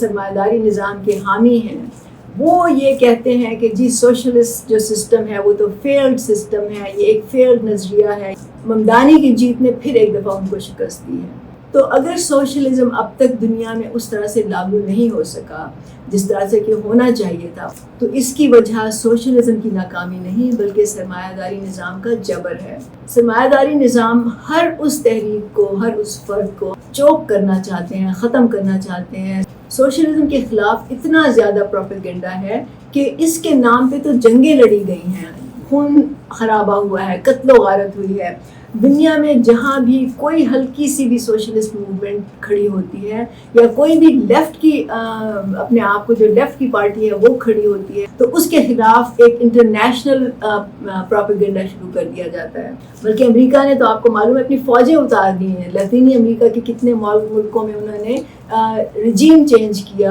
سرمایہ داری نظام کے حامی ہیں وہ یہ کہتے ہیں کہ جی سوشلسٹ جو سسٹم ہے وہ تو فیلڈ سسٹم ہے، یہ ایک فیلڈ نظریہ ہے. ممدانی کی جیت نے پھر ایک دفعہ ان کو شکست دی ہے. تو اگر سوشلزم اب تک دنیا میں اس طرح سے لاگو نہیں ہو سکا جس طرح سے کہ ہونا چاہیے تھا، تو اس کی وجہ سوشلزم کی ناکامی نہیں بلکہ سرمایہ داری نظام کا جبر ہے. سرمایہ داری نظام ہر اس تحریک کو، ہر اس فرد کو چوک کرنا چاہتے ہیں، ختم کرنا چاہتے ہیں. سوشلزم کے خلاف اتنا زیادہ پروپیگنڈا ہے کہ اس کے نام پہ تو جنگیں لڑی گئی ہیں، خون خرابہ ہوا ہے، قتل و غارت ہوئی ہے. دنیا میں جہاں بھی کوئی ہلکی سی بھی سوشلسٹ موومنٹ کھڑی ہوتی ہے یا کوئی بھی لیفٹ کی اپنے آپ کو جو لیفٹ کی پارٹی ہے وہ کھڑی ہوتی ہے تو اس کے خلاف ایک انٹرنیشنل پروپیگنڈا شروع کر دیا جاتا ہے. بلکہ امریکہ نے تو آپ کو معلوم ہے اپنی فوجیں اتار دی ہیں. لاطینی امریکہ کے کتنے ملکوں میں انہوں نے رجیم چینج کیا